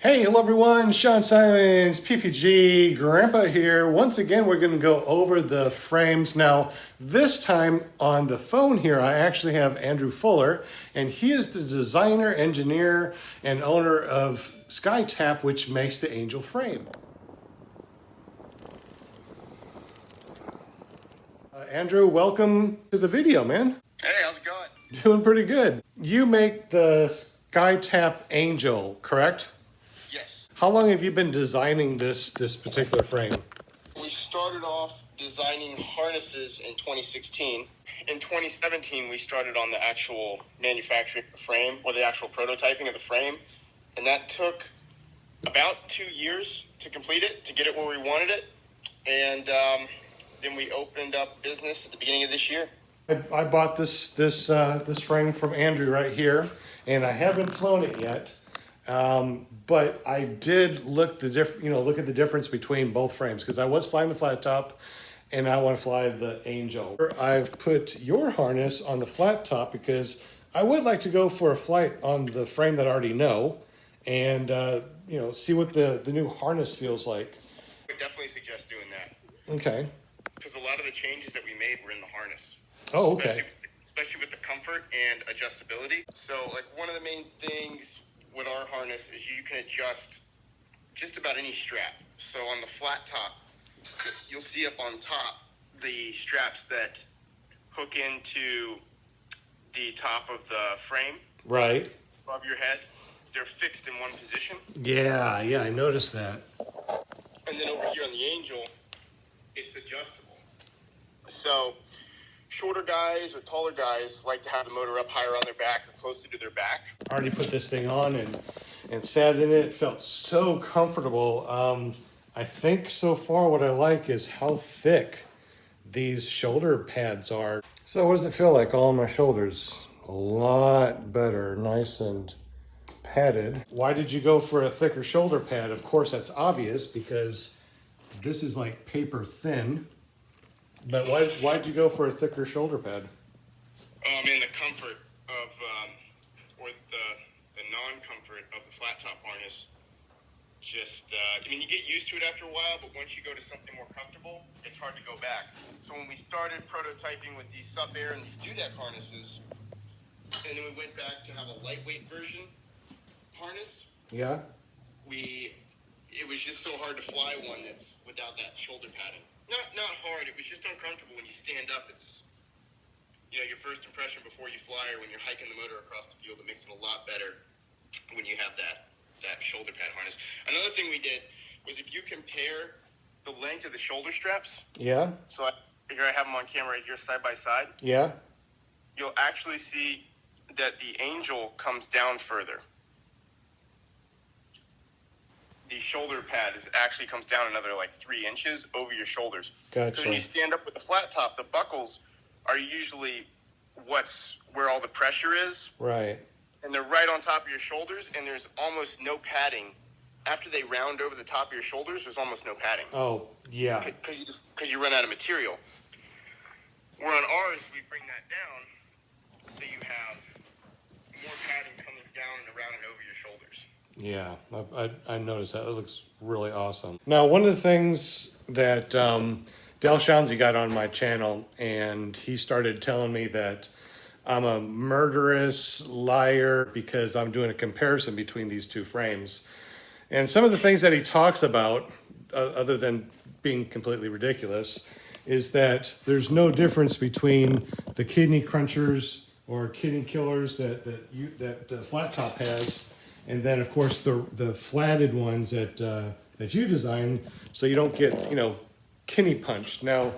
Hey, hello everyone, Sean Simons, PPG, Grandpa here. Once again, we're gonna go over the frames. Now, this time on the phone here, I actually have Andrew Fuller, and he is the designer, engineer, and owner of Flattop, which makes the Angel frame. Andrew, welcome to the video, man. Hey, how's it going? Doing pretty good. You make the Flattop Angel, correct? Yes. How long have you been designing this particular frame? We started off designing harnesses in 2016. In 2017, we started on the actual manufacturing of the frame, or the actual prototyping of the frame. And that took about 2 years to complete it, to get it where we wanted it. And then we opened up business at the beginning of this year. I bought this frame from Andrew right here, and I haven't flown it yet. But I did look at the difference between both frames, because I was flying the flat top and I want to fly the Angel. I've put your harness on the flat top because I would like to go for a flight on the frame that I already know and see what the new harness feels like. I would definitely suggest doing that. Okay. Because a lot of the changes that we made were in the harness. Oh, okay. Especially with the comfort and adjustability. So, like, one of the main things with our harness is you can adjust just about any strap. So on the flat top, you'll see up on top the straps that hook into the top of the frame. Right. Above your head. They're fixed in one position. Yeah, I noticed that. And then over here on the Angel, it's adjustable. So shorter guys or taller guys like to have the motor up higher on their back or closer to their back. I already put this thing on and sat in it. It felt so comfortable. I think so far what I like is how thick these shoulder pads are. So what does it feel like all on my shoulders? A lot better, nice and padded. Why did you go for a thicker shoulder pad? Of course, that's obvious because this is like paper thin. But why'd you go for a thicker shoulder pad? In the comfort of, or the non-comfort of the flat top harness. Just, you get used to it after a while, but once you go to something more comfortable, it's hard to go back. So when we started prototyping with these sub-air and these dudek harnesses, and then we went back to have a lightweight version harness. Yeah. It was just so hard to fly one that's without that shoulder padding. Not hard, it was just uncomfortable when you stand up. It's, your first impression before you fly or when you're hiking the motor across the field, it makes it a lot better when you have that shoulder pad harness. Another thing we did was if you compare the length of the shoulder straps. Yeah. So here I have them on camera right here side by side. Yeah. You'll actually see that the Angel comes down further. The shoulder pad actually comes down another 3 inches over your shoulders. Gotcha. Because when you stand up with the flat top, the buckles are usually where all the pressure is. Right. And they're right on top of your shoulders, and there's almost no padding. After they round over the top of your shoulders, there's almost no padding. Oh, yeah. Because you run out of material. Where on ours, we bring that down, so you have more padding coming down and around and over your shoulders. Yeah, I noticed that. It looks really awesome. Now, one of the things that Del Shawnzy got on my channel, and he started telling me that I'm a murderous liar because I'm doing a comparison between these two frames. And some of the things that he talks about, other than being completely ridiculous, is that there's no difference between the kidney crunchers or kidney killers that the flat top has, and then of course the flatted ones that you design, so you don't get kidney punched. Now,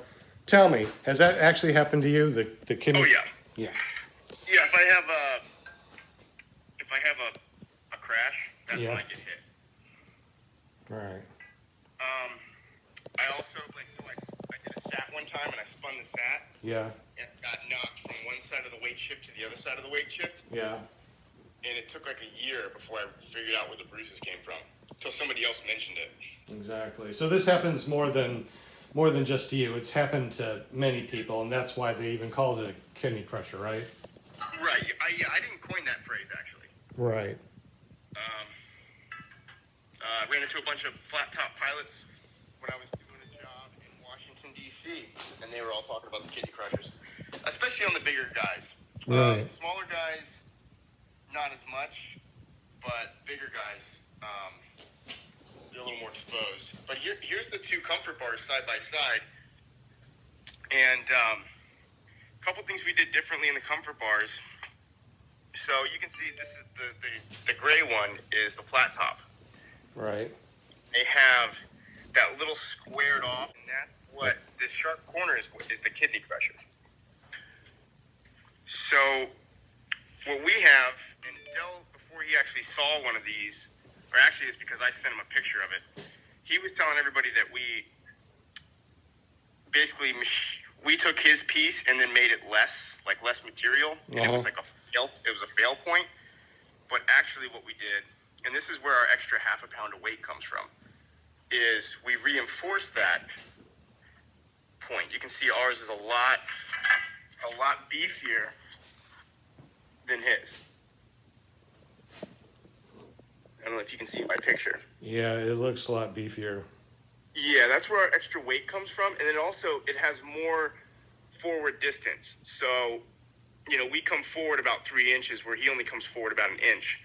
tell me, has that actually happened to you? The kidney? Oh yeah. Yeah. Yeah. If I have a crash, that's when I get hit. Right. I also I did a sat one time and I spun the sat. Yeah. And got knocked from one side of the weight shift to the other side of the weight shift. Yeah. And it took a year before I figured out where the bruises came from, until somebody else mentioned it. Exactly. So this happens more than just to you. It's happened to many people, and that's why they even call it a kidney crusher, right? Right. I didn't coin that phrase, actually. Right. Ran into a bunch of Flattop pilots when I was doing a job in Washington, D.C., and they were all talking about the kidney crushers, especially on the bigger guys. Right. Smaller guys, not as much, but bigger guys, they're a little more exposed. But here's the two comfort bars side by side, and a couple things we did differently in the comfort bars. So you can see this is the gray one is the Flattop. Right. They have that little squared off, and that's what this sharp corner is the kidney crusher. So what we have, and Del, before he actually saw one of these, or actually it's because I sent him a picture of it, he was telling everybody that we basically, we took his piece and then made it less material, and it was like it was a fail point. But actually what we did, and this is where our extra half a pound of weight comes from, is we reinforced that point. You can see ours is a lot beefier than his. I don't know if you can see my picture. Yeah, it looks a lot beefier. Yeah, that's where our extra weight comes from. And then also it has more forward distance. So, we come forward about 3 inches where he only comes forward about 1 inch.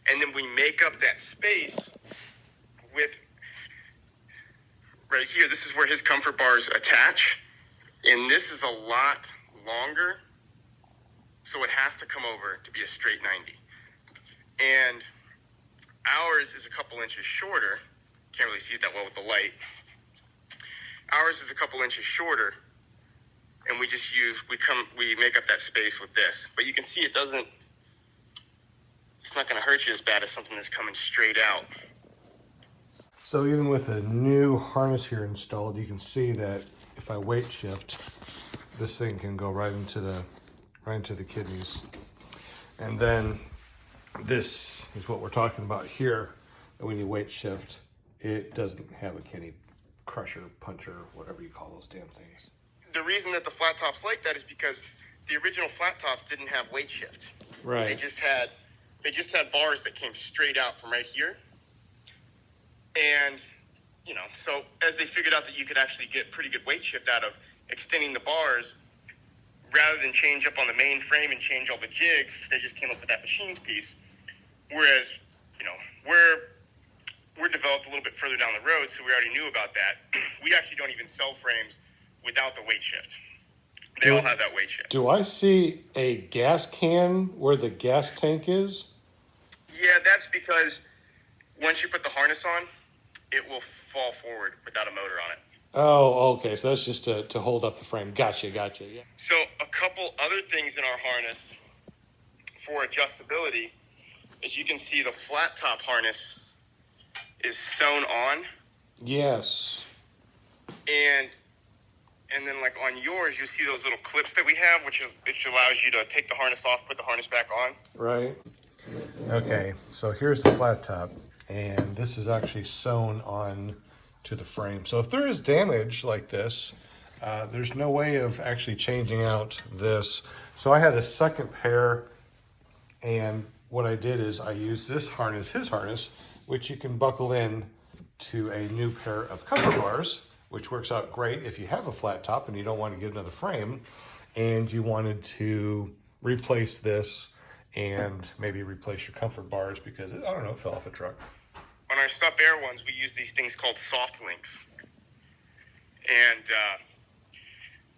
And then we make up that space with right here. This is where his comfort bars attach. And this is a lot longer. So it has to come over to be a straight 90. And ours is a couple inches shorter. Can't really see it that well with the light. Ours is a couple inches shorter, and we make up that space with this. But you can see it's not going to hurt you as bad as something that's coming straight out. So even with a new harness here installed, you can see that if I weight shift, this thing can go right into the kidneys. And then this is what we're talking about here. And when you weight shift, it doesn't have a kidney crusher, puncher, whatever you call those damn things. The reason that the flat tops like that is because the original flat tops didn't have weight shift. Right. They just had bars that came straight out from right here. And, so as they figured out that you could actually get pretty good weight shift out of extending the bars, rather than change up on the main frame and change all the jigs, they just came up with that machined piece. Whereas, we're developed a little bit further down the road, so we already knew about that. We actually don't even sell frames without the weight shift. They all have that weight shift. Do I see a gas can where the gas tank is? Yeah, that's because once you put the harness on, it will fall forward without a motor on it. Oh, okay. So that's just to hold up the frame. Gotcha. Yeah. So a couple other things in our harness for adjustability is you can see the flat top harness is sewn on. Yes. And then like on yours, you see those little clips that we have, which allows you to take the harness off, put the harness back on. Right. Okay, so here's the flat top, and this is actually sewn on to the frame. So if there is damage like this, there's no way of actually changing out this. So I had a second pair, and what I did is I used this harness, his harness, which you can buckle in to a new pair of comfort bars, which works out great if you have a flat top and you don't want to get another frame, and you wanted to replace this and maybe replace your comfort bars because, it fell off a truck. On our Sup Air ones, we use these things called soft links. And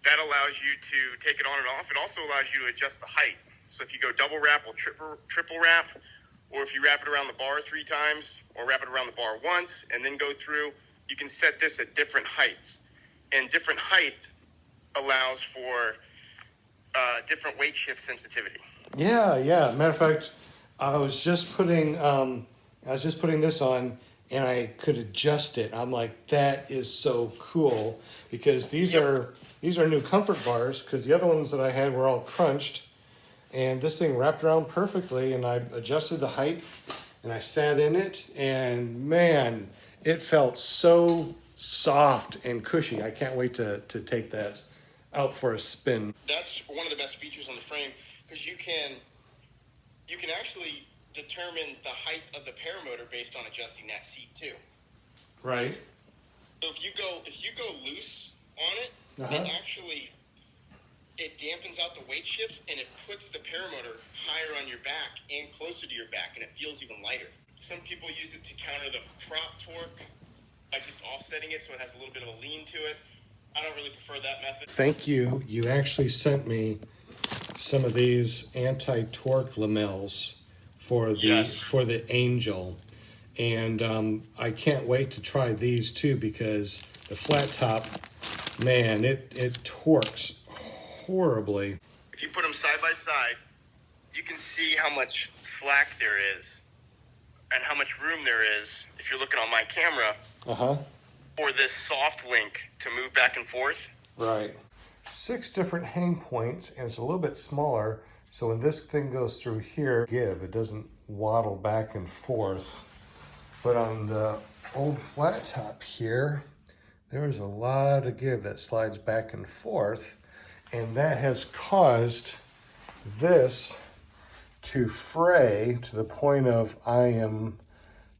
that allows you to take it on and off. It also allows you to adjust the height. So if you go double wrap or triple wrap, or if you wrap it around the bar 3 times, or wrap it around the bar once, and then go through, you can set this at different heights. And different height allows for different weight shift sensitivity. Yeah. Matter of fact, I was just putting this on, and I could adjust it. I'm like, that is so cool, because these are new comfort bars, because the other ones that I had were all crunched, and this thing wrapped around perfectly, and I adjusted the height, and I sat in it, and man, it felt so soft and cushy. I can't wait to take that out for a spin. That's one of the best features on the frame, because you can actually determine the height of the paramotor based on adjusting that seat too. Right. So if you go loose on it, it dampens out the weight shift and it puts the paramotor higher on your back and closer to your back, and it feels even lighter. Some people use it to counter the prop torque by just offsetting it so it has a little bit of a lean to it. I don't really prefer that method. Thank you. You actually sent me some of these anti-torque lamels for the Angel, and I can't wait to try these too, because the Flattop, man, it torques horribly. If you put them side by side, you can see how much slack there is and how much room there is, if you're looking on my camera, for this soft link to move back and forth. Right. 6 different hang points, and it's a little bit smaller, so when this thing goes through here, it doesn't waddle back and forth. But on the old Flattop here, there's a lot of give that slides back and forth, and that has caused this to fray to the point of I am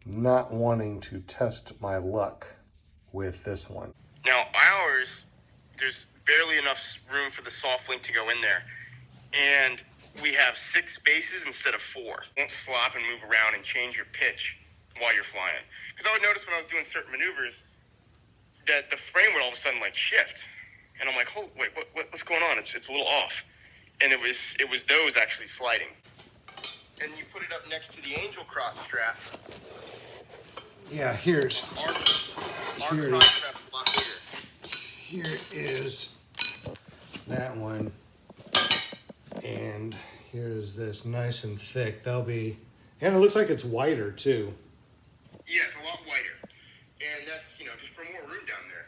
not wanting to test my luck with this one. Now ours, there's barely enough room for the soft link to go in there, and we have 6 bases instead of 4. Won't slop and move around and change your pitch while you're flying. Because I would notice when I was doing certain maneuvers that the frame would all of a sudden like shift, and I'm like, oh wait, what's going on? It's a little off, and it was those actually sliding. And you put it up next to the Angel crotch strap. Yeah, here's Our crotch strap's a lot bigger. Here is that one, and here's this nice and thick. That'll be, and it looks like it's wider too. Yeah, it's a lot wider, and that's, just for more room down there.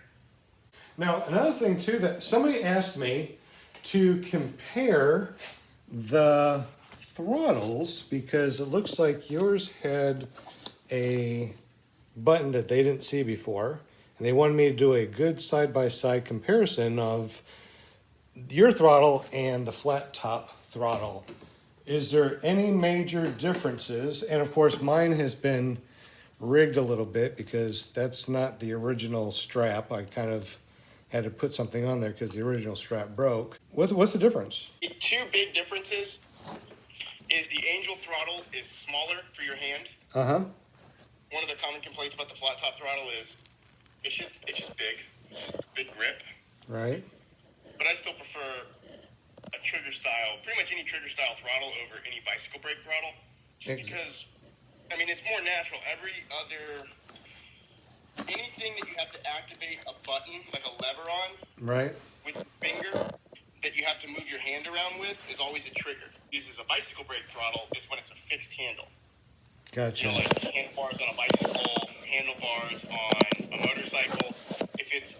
Now, another thing too, that somebody asked me to compare the throttles, because it looks like yours had a button that they didn't see before, and they wanted me to do a good side-by-side comparison of your throttle and the Flattop throttle. Is there any major differences? And of course, mine has been rigged a little bit because that's not the original strap. I kind of had to put something on there because the original strap broke. What's the difference? The 2 big differences is the Angel throttle is smaller for your hand. One of the common complaints about the Flattop throttle is it's just big. It's just a big grip. Right. But I still prefer a trigger style, pretty much any trigger style throttle over any bicycle brake throttle. Just because, it's more natural. Anything that you have to activate a button, like a lever on, right, with your finger, that you have to move your hand around with, is always a trigger. Uses a bicycle brake throttle is when it's a fixed handle. Gotcha. Like handlebars on a bicycle, handlebars on a motorcycle. If it's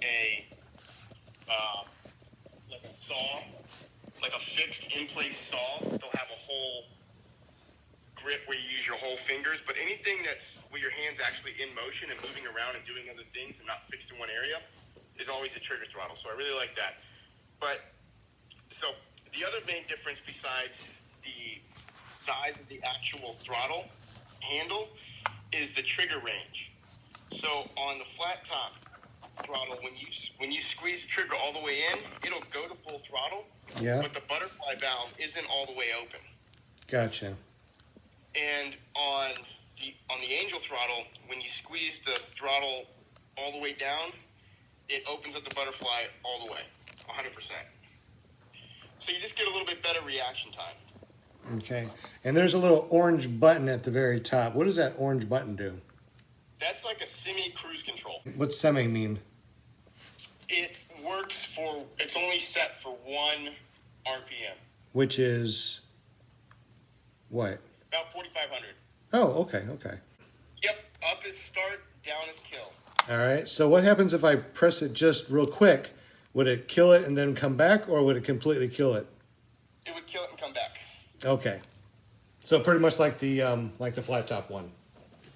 like a saw, like a fixed in-place saw, they'll have a whole grip where you use your whole fingers. But anything that's where your hand's actually in motion and moving around and doing other things and not fixed in one area is always a trigger throttle. So I really like that. But so the other main difference besides the size of the actual throttle handle is the trigger range. So on the Flattop throttle, when you squeeze the trigger all the way in, it'll go to full throttle. Yeah. But the butterfly valve isn't all the way open. Gotcha. And on the Angel throttle, when you squeeze the throttle all the way down, it opens up the butterfly all the way, 100%. So you just get a little bit better reaction time. Okay. And there's a little orange button at the very top. What does that orange button do? That's like a semi-cruise control. What's semi mean? It works it's only set for 1 RPM. Which is what? About 4,500. Oh, okay. Yep, up is start, down is kill. All right. So what happens if I press it just real quick? Would it kill it and then come back, or would it completely kill it? It would kill it and come back. Okay. So pretty much like the Flattop one.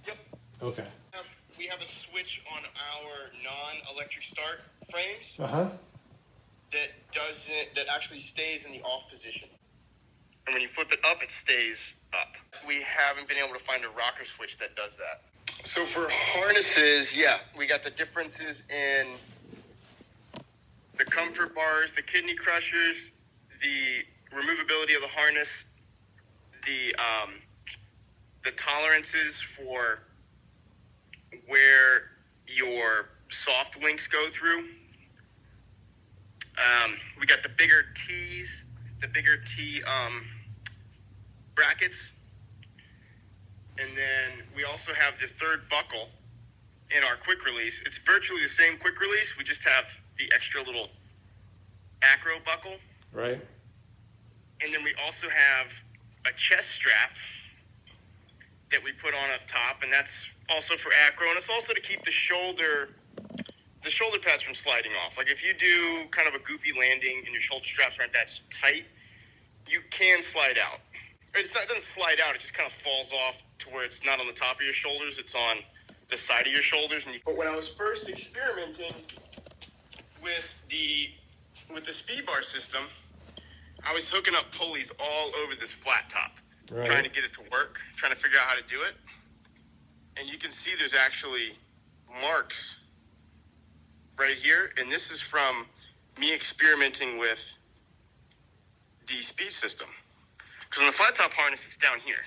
Yep. Okay. We have a switch on our non-electric start frames that actually stays in the off position. And when you flip it up, it stays up. we haven't been able to find a rocker switch that does that. So for harnesses, yeah, we got the differences in the comfort bars, the kidney crushers, the removability of the harness, the tolerances for where your soft links go through. We got the bigger T's, the bigger T brackets. And then we also have the third buckle in our quick release. It's virtually the same quick release. We just have the extra little acro buckle. Right. And then we also have a chest strap that we put on up top, and that's also for acro, and it's also to keep the shoulder pads from sliding off. Like if you do kind of a goofy landing and your shoulder straps aren't that tight, you can slide out. It doesn't slide out, it just kind of falls off to where it's not on the top of your shoulders, it's on the side of your shoulders. But when I was first experimenting with the speed bar system, I was hooking up pulleys all over this flat top, Right. trying to get it to work, trying to figure out how to do it. And you can see there's actually marks right here, and this is from me experimenting with the speed system. Because on the flat top harness, it's down here,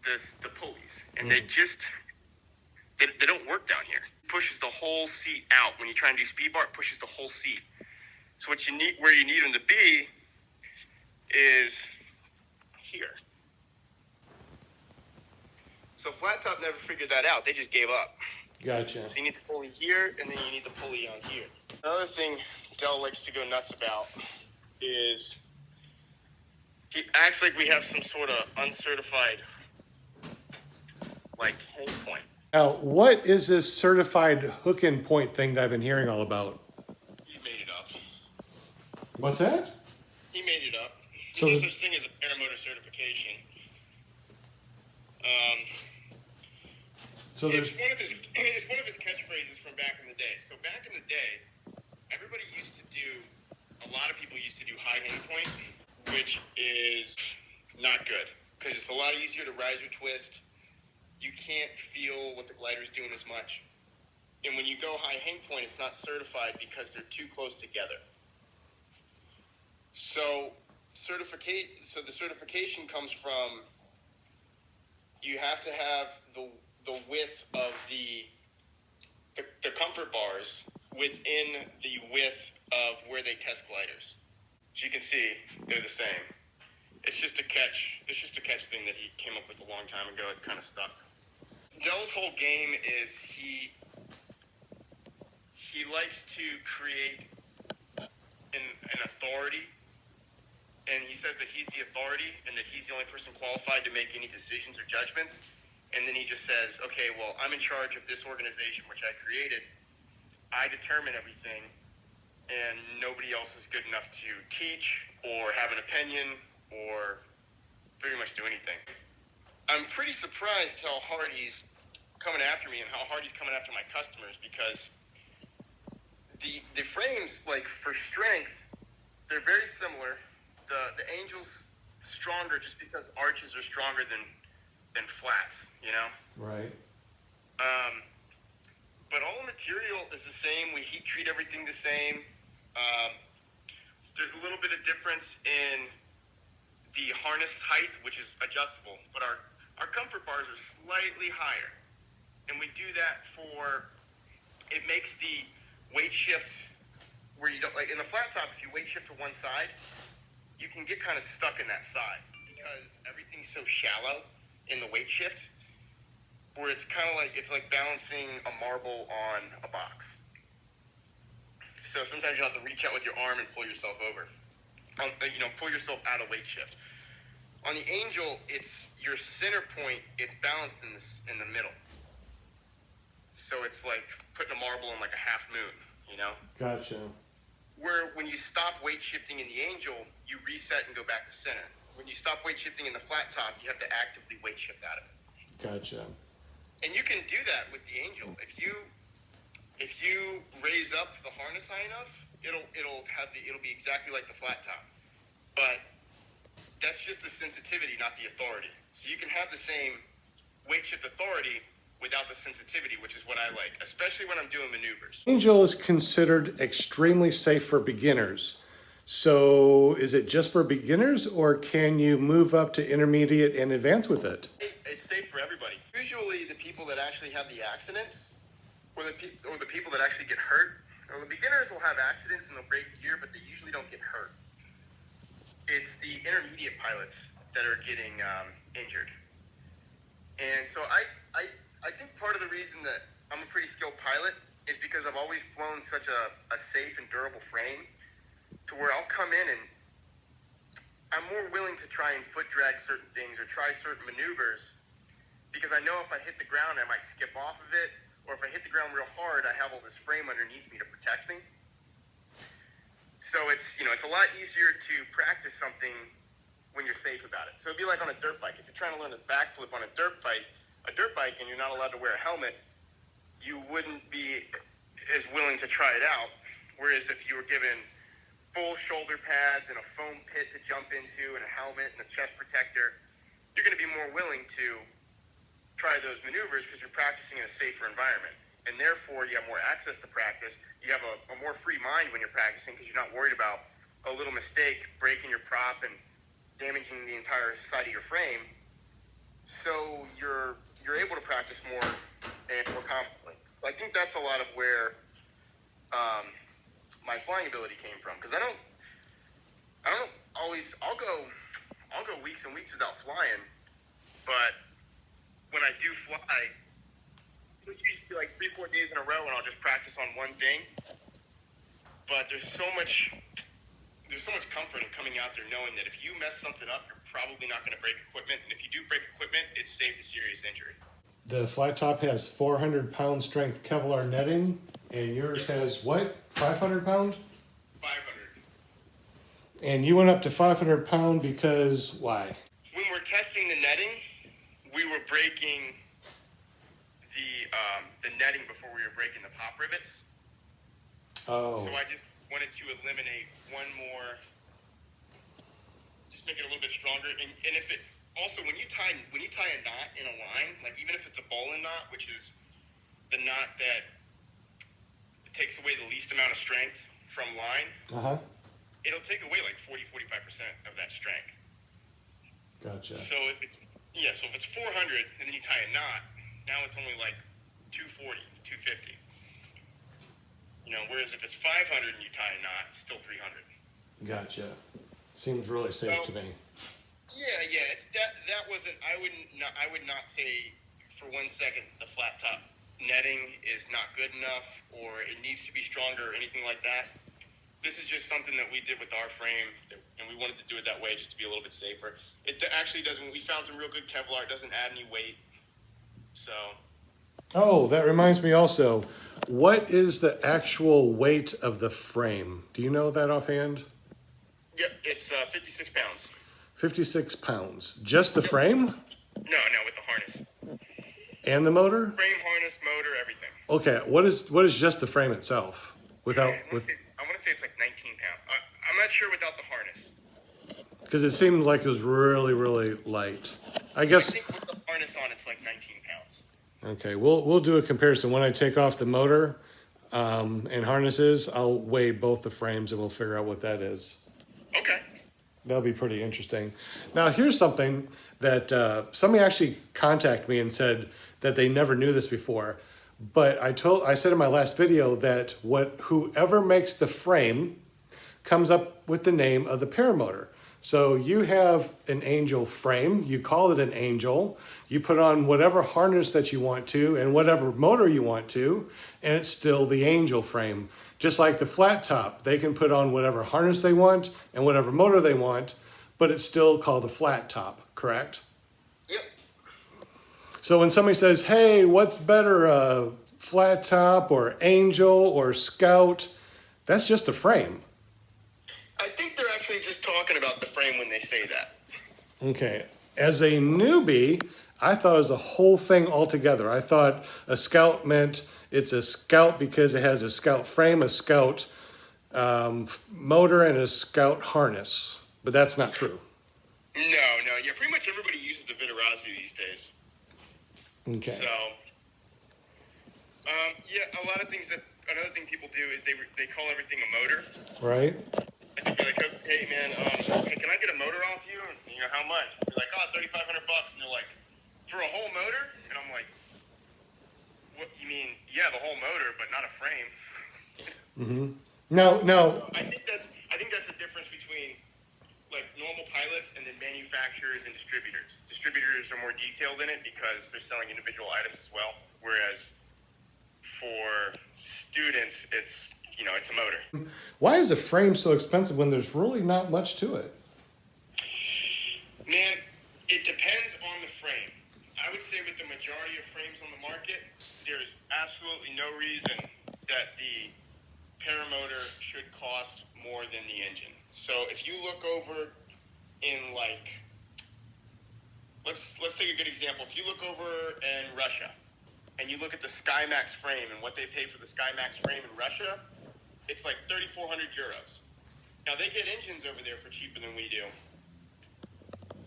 the pulleys, and they don't work down here. It pushes the whole seat out. When you try and do speed bar, it pushes the whole seat. So where you need them to be is here. So flat top never figured that out. They just gave up. Gotcha. So you need the pulley here, and then you need the pulley on here. Another thing Del likes to go nuts about is he acts like we have some sort of uncertified, like, hang point. Now, what is this certified hook and point thing that I've been hearing all about? He made it up. What's that? He made it up. So There's no such thing as a paramotor certification. So there's It's one of his catchphrases from back in the day. So back in the day, a lot of people used to do high hang point, which is not good because it's a lot easier to riser twist. You can't feel what the glider's doing as much. And when you go high hang point, it's not certified because they're too close together. So the certification comes from, you have to have the width of the comfort bars within the width of where they test gliders. As you can see, they're the same. It's just a catch thing that he came up with a long time ago. It kind of stuck. Del's whole game is he likes to create an authority, and he says that he's the authority and that he's the only person qualified to make any decisions or judgments. And then he just says, okay, well, I'm in charge of this organization, which I created. I determine everything, and nobody else is good enough to teach or have an opinion or pretty much do anything. I'm pretty surprised how hard he's coming after me and how hard he's coming after my customers, because the frames, like, for strength, they're very similar. The Angel's stronger just because arches are stronger than flats, you know? right. But all the material is the same. We heat treat everything the same. There's a little bit of difference in the harness height, which is adjustable, but our comfort bars are slightly higher. And we do that it makes the weight shift where you don't, like in the flat top, if you weight shift to one side, you can get kind of stuck in that side because everything's so shallow in the weight shift, where it's kind of like, it's like balancing a marble on a box. So sometimes you have to reach out with your arm and pull yourself over. Pull yourself out of weight shift. On the Angel, it's your center point, it's balanced in the middle. So it's like putting a marble on like a half moon, you know? Gotcha. Where when you stop weight shifting in the Angel, you reset and go back to center. When you stop weight shifting in the flat top, you have to actively weight shift out of it. Gotcha. And you can do that with the Angel. If you raise up the harness high enough, it'll be exactly like the flat top. But that's just the sensitivity, not the authority. So you can have the same weight shift authority without the sensitivity, which is what I like, especially when I'm doing maneuvers. Angel is considered extremely safe for beginners. So is it just for beginners, or can you move up to intermediate and advance with it? It's safe for everybody. Usually the people that actually have the accidents, or the people that actually get hurt, or the beginners will have accidents and they'll break gear, but they usually don't get hurt. It's the intermediate pilots that are getting injured. And so I think part of the reason that I'm a pretty skilled pilot is because I've always flown such a safe and durable frame to where I'll come in and I'm more willing to try and foot drag certain things or try certain maneuvers because I know if I hit the ground, I might skip off of it, or if I hit the ground real hard, I have all this frame underneath me to protect me. So it's a lot easier to practice something when you're safe about it. So it'd be like on a dirt bike. If you're trying to learn a backflip on a dirt bike, and you're not allowed to wear a helmet, you wouldn't be as willing to try it out. Whereas if you were given full shoulder pads and a foam pit to jump into and a helmet and a chest protector, you're going to be more willing to try those maneuvers because you're practicing in a safer environment. And therefore, you have more access to practice. You have a more free mind when you're practicing because you're not worried about a little mistake, breaking your prop and damaging the entire side of your frame. So you're able to practice more and more confidently. So I think that's a lot of where my flying ability came from. Because I don't always, I'll go weeks and weeks without flying, but when I do fly, it'll usually be like 3-4 days in a row and I'll just practice on one thing. But there's so much comfort in coming out there knowing that if you mess something up, you're probably not going to break equipment. And if you do break equipment, it's safe to serious injury. The Flattop has 400-pound strength Kevlar netting, and yours has what? 500 pound? 500. And you went up to 500 pound because why? When we're testing the netting, we were breaking the netting before we were breaking the pop rivets. Oh. So I just wanted to eliminate one more, just make it a little bit stronger. And if it also when you tie a knot in a line, like even if it's a bowline knot, which is the knot that takes away the least amount of strength from line, it'll take away like 40-45% of that strength. Gotcha. So if it's 400 and then you tie a knot, now it's only like 240, 250. Whereas if it's 500 and you tie a knot, it's still 300. Gotcha. Seems really safe to me. Yeah. It's that wasn't. I would not say for 1 second the flat top netting is not good enough or it needs to be stronger or anything like that. This is just something that we did with our frame, and we wanted to do it that way just to be a little bit safer. It actually doesn't. We found some real good Kevlar. It doesn't add any weight. So. Oh, that reminds me also. What is the actual weight of the frame? Do you know that offhand? Yep, it's 56 pounds. 56 pounds. Just the frame? No, with the harness. And the motor? Frame, harness, motor, everything. Okay, what is just the frame itself? I want to say it's like 19 pounds. I'm not sure without the harness. Because it seemed like it was really, really light. I guess. I think with the harness on, it's like 19 pounds. Okay, we'll do a comparison. When I take off the motor and harnesses, I'll weigh both the frames and we'll figure out what that is. Okay. That'll be pretty interesting. Now, here's something that somebody actually contacted me and said that they never knew this before. But I said in my last video that whoever makes the frame comes up with the name of the paramotor. So you have an Angel frame, you call it an Angel, you put on whatever harness that you want to and whatever motor you want to, and it's still the Angel frame. Just like the Flattop, they can put on whatever harness they want and whatever motor they want, but it's still called a Flattop, correct? Yep. So when somebody says, hey, what's better, a Flattop or Angel or Scout, that's just a frame. I think they're actually just talking about the frame when they say that. Okay. As a newbie, I thought it was a whole thing altogether. I thought a Scout meant it's a Scout because it has a Scout frame, a Scout motor, and a Scout harness. But that's not true. No, yeah, pretty much everybody uses the Vitarasi these days. Okay. So, yeah, a lot of things another thing people do is they call everything a motor. Right. I think you're like, hey man, hey, can I get a motor off you? And you know, how much? You're like, oh, $3,500. And they're like, for a whole motor? And I'm like, what, you mean, yeah, the whole motor, but not a frame. No, no. I think that's the difference between like normal pilots and then manufacturers and distributors. Distributors are more detailed in it because they're selling individual items as well. Whereas for students, it's it's a motor. Why is a frame so expensive when there's really not much to it? Man, it depends on the frame. I would say with the majority of frames on the market, there is absolutely no reason that the Paramotor should cost more than the engine. So if you look over in like, let's take a good example. If you look over in Russia and you look at the SkyMax frame and what they pay for the SkyMax frame in Russia, it's like 3,400 euros. Now they get engines over there for cheaper than we do,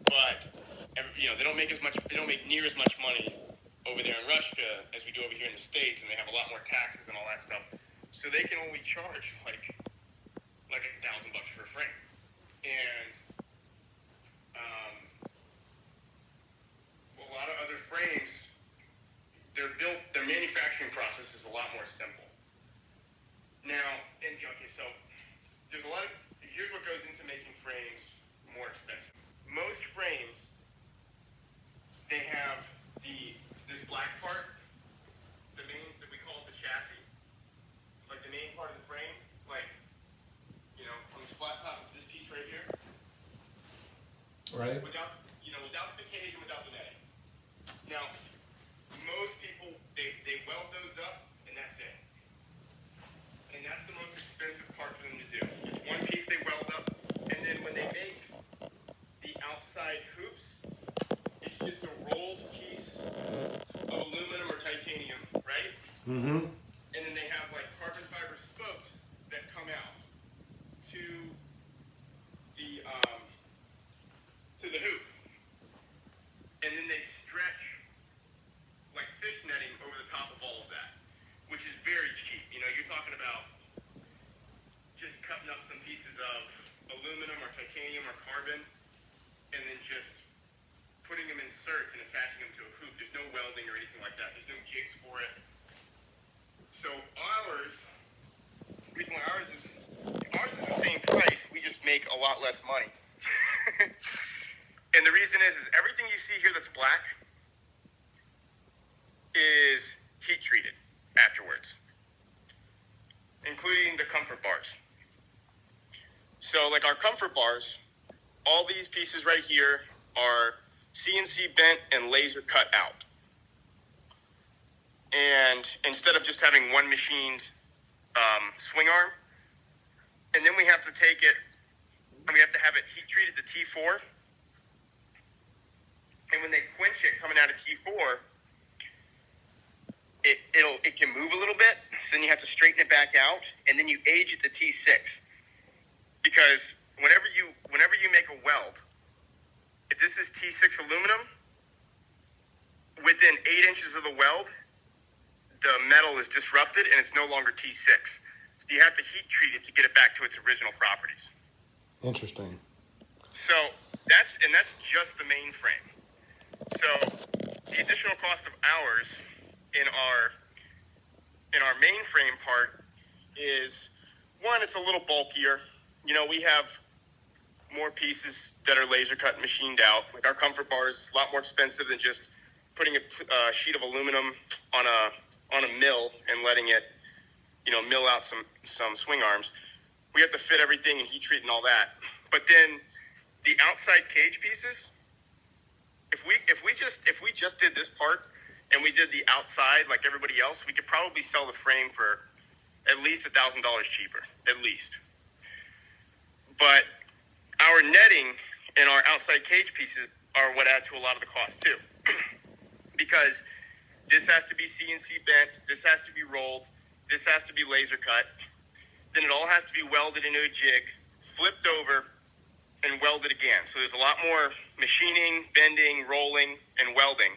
but they don't make near as much money over there in Russia as we do over here in the States, and they have a lot more taxes and all that stuff. So they can only charge like $1,000 for a frame, and a lot of other frames, their manufacturing process is a lot more simple. Now, okay, so there's a lot of, here's what goes into making frames more expensive. Most frames, they have this black part, that we call it the chassis, like the main part of the frame, like, on this flat top, it's this piece right here. Right. Without the cage and without the netting. Now, most people, they weld those up, and that's it. And that's the most expensive part for them to do. It's one piece they weld up, and then when they make the outside hoops, it's just a rolled piece of aluminum or titanium, right? Mm-hmm. And then they have like carbon fiber spokes that come out to the hoop. And then they stretch like fish netting over the top of all of that, which is very cheap. You're talking about just cutting up some pieces of aluminum or titanium or carbon and then just putting them in certs and attaching them to a hoop. There's no welding or anything like that. There's no jigs for it. So the reason why ours is the same price, we just make a lot less money. And the reason is everything you see here that's black is heat treated afterwards, including the comfort bars. So like our comfort bars, all these pieces right here are CNC bent and laser cut out. And instead of just having one machined swing arm, and then we have to take it and we have to have it heat treated to T4. And when they quench it coming out of T4, it can move a little bit. So then you have to straighten it back out, and then you age it to T6. Because whenever you make a weld, if this is T6 aluminum, within 8 inches of the weld, the metal is disrupted and it's no longer T6. So you have to heat treat it to get it back to its original properties. Interesting. So that's just the main frame. So the additional cost of ours in our mainframe part is, one, it's a little bulkier. We have more pieces that are laser cut and machined out. Like our comfort bar is a lot more expensive than just putting a sheet of aluminum on a mill and letting it, mill out some swing arms. We have to fit everything and heat treat and all that. But then the outside cage pieces, if we just did this part and we did the outside like everybody else, we could probably sell the frame for at least $1,000 cheaper, at least. But our netting and our outside cage pieces are what add to a lot of the cost too. Because this has to be CNC bent, this has to be rolled, this has to be laser cut, then it all has to be welded into a jig, flipped over, and welded again. So there's a lot more machining, bending, rolling, and welding.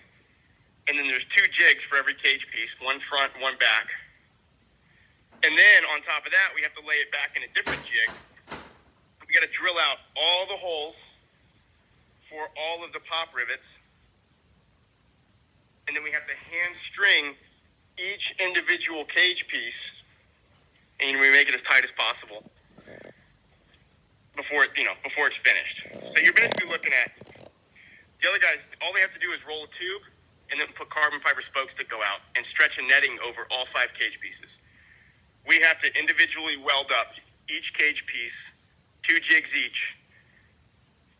And then there's 2 jigs for every cage piece, one front, one back. And then on top of that, we have to lay it back in a different jig. We got to drill out all the holes for all of the pop rivets. And then we have to hand string each individual cage piece, and we make it as tight as possible before it's finished. So you're basically looking at the other guys. All they have to do is roll a tube and then put carbon fiber spokes that go out and stretch a netting over all 5 cage pieces. We have to individually weld up each cage piece, 2 jigs each,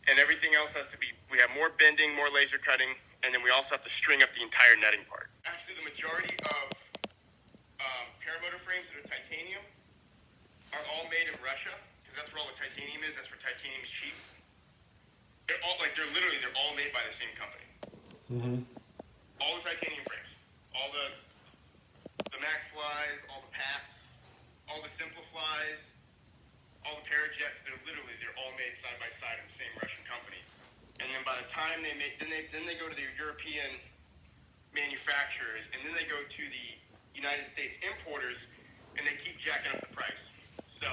and everything else has to be. We have more bending, more laser cutting, and then we also have to string up the entire netting part. Actually, the majority of paramotor frames that are titanium are all made in Russia, because that's where all the titanium is. That's where titanium is cheap. They're all made by the same company. Mm-hmm. All the titanium frames, all the Max flies, all the Pats, all the Simpliflies, all the Parajets. They're all made side by side in the same Russian company. And then by the time they make, then they go to the European manufacturers, and then they go to the United States importers, and they keep jacking up the price. So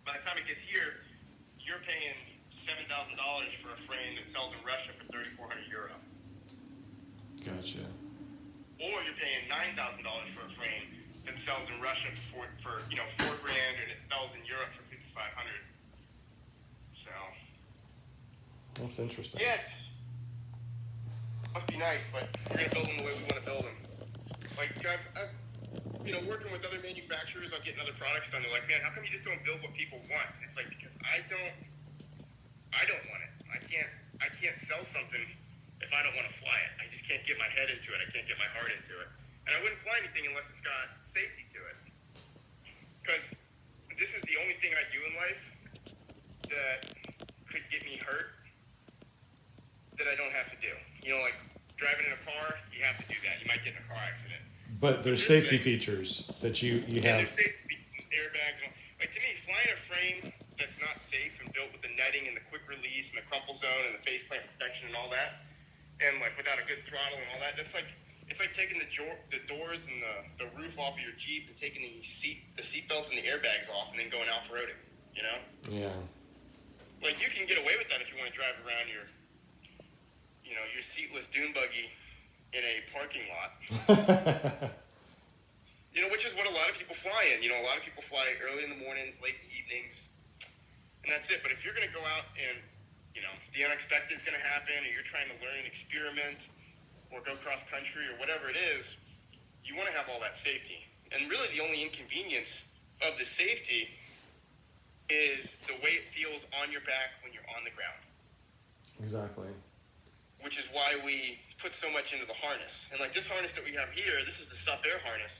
by the time it gets here, you're paying $7,000 for a frame that sells in Russia for €3,400. Gotcha. Or you're paying $9,000 for a frame that sells in Russia for $4,000, and it sells in Europe for $5,500. So That's interesting. yes, must be nice, but we're gonna build them the way we want to build them. Like I've working with other manufacturers on getting other products done. They're like, man, how come you just don't build what people want? And it's like, because I don't want it. I can't sell something if I don't want to fly it. I just can't get my head into it. I can't get my heart into it. And I wouldn't fly anything unless it's got safety to it. Because this is the only thing I do in life that could get me hurt that I don't have to do. Like driving in a car, you have to do that. You might get in a car accident. But there's safety features that you Yeah, have. there's safety features, airbags. Like to me, flying a frame that's not safe and built with the netting and the quick release and the crumple zone and the faceplate protection and all that, and like without a good throttle and all that, it's like taking the doors and the roof off of your Jeep and taking the seat belts and the airbags off and then going off-roading. Yeah. Like you can get away with that if you want to drive around your seatless dune buggy in a parking lot. Which is what a lot of people fly in. A lot of people fly early in the mornings, late in the evenings, and that's it. But if you're going to go out and, the unexpected is going to happen, or you're trying to learn, experiment, or go cross country, or whatever it is, you want to have all that safety. And really the only inconvenience of the safety is the way it feels on your back when you're on the ground. Exactly. Which is why we put so much into the harness. And like this harness that we have here, this is the SUP Air harness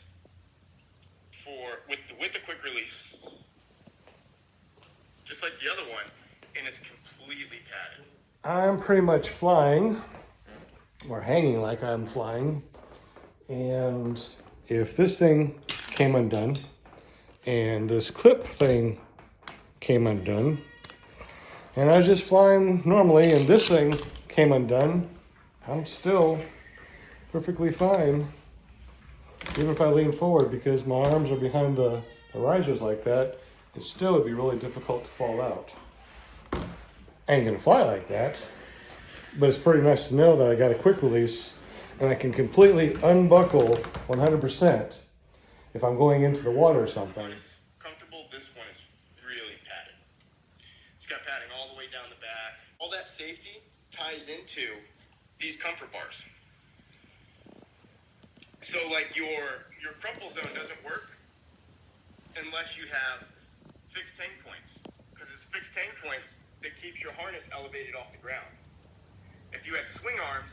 with the quick release. Just like the other one, and it's completely padded. I'm pretty much flying, or hanging like I'm flying. And if this thing came undone, and this clip thing came undone, and I was just flying normally, and this thing came undone, I'm still perfectly fine, even if I lean forward, because my arms are behind the risers like that. It still would be really difficult to fall out. I ain't gonna fly like that, but it's pretty nice to know that I got a quick release and I can completely unbuckle 100% if I'm going into the water or something. Comfortable. This one is really padded. It's got padding all the way down the back. All that safety ties into these comfort bars. So like your crumple zone doesn't work unless you have fixed hang points, because it's fixed hang points that keeps your harness elevated off the ground. If you had swing arms,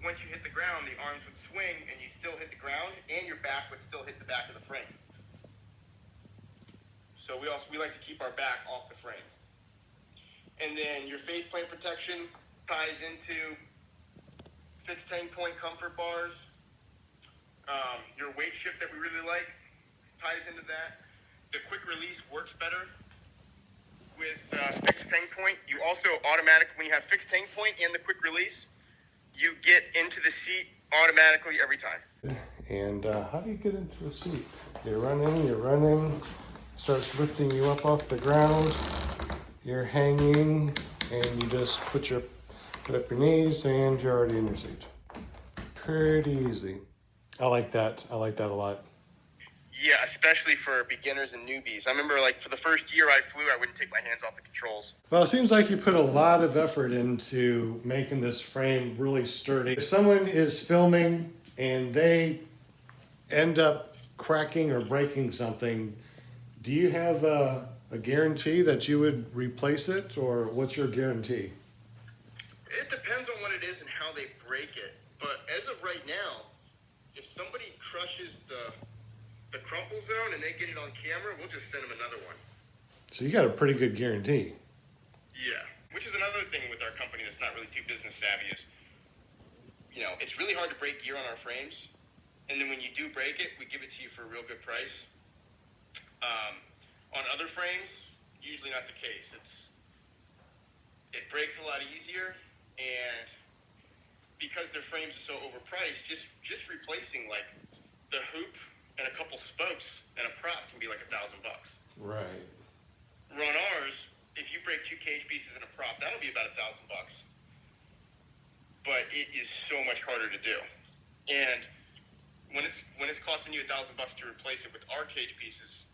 once you hit the ground, the arms would swing and you still hit the ground, and your back would still hit the back of the frame. So we like to keep our back off the frame. And then your faceplate protection ties into fixed hang point comfort bars. Your weight shift that we really like ties into that. The quick release works better with fixed hang point, you also automatically, when you have fixed hang point and the quick release, you get into the seat automatically every time. And how do you get into the seat? You're running, starts lifting you up off the ground, you're hanging, and you just put up your knees and you're already in your seat. Pretty easy. I like that a lot. Yeah, especially for beginners and newbies. I remember, like, for the first year I flew, I wouldn't take my hands off the controls. Well, it seems like you put a lot of effort into making this frame really sturdy. If someone is filming and they end up cracking or breaking something, do you have a guarantee that you would replace it, or what's your guarantee? It depends on what it is and how they break it. But as of right now, if somebody crushes the crumple zone and they get it on camera, we'll just send them another one. So you got a pretty good guarantee. Yeah, which is another thing with our company that's not really too business savvy is, you know, it's really hard to break gear on our frames. And then when you do break it, we give it to you for a real good price. On other frames, usually not the case. It breaks a lot easier, and because their frames are so overpriced, just replacing like the hoop and a couple spokes and a prop can be like $1,000. Right. Run ours, if you break 2 cage pieces and a prop, that'll be about $1,000. But it is so much harder to do. And when it's costing you $1,000 to replace it with our cage pieces,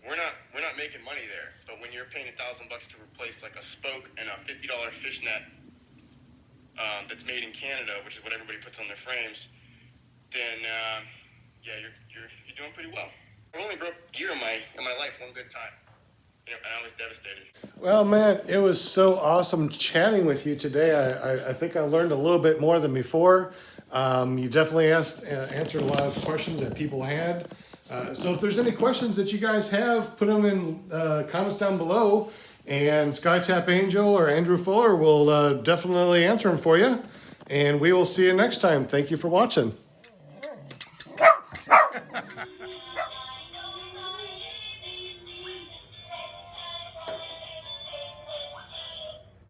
we're not making money there. But when you're paying $1,000 to replace like a spoke and a $50 fishnet that's made in Canada, which is what everybody puts on their frames, then yeah, you're doing pretty well. I only broke gear in my life one good time, and I was devastated. Well, man, it was so awesome chatting with you today. I think I learned a little bit more than before. You definitely answered a lot of questions that people had. So if there's any questions that you guys have, put them in comments down below, and SkyTap Angel or Andrew Fuller will definitely answer them for you. And we will see you next time. Thank you for watching.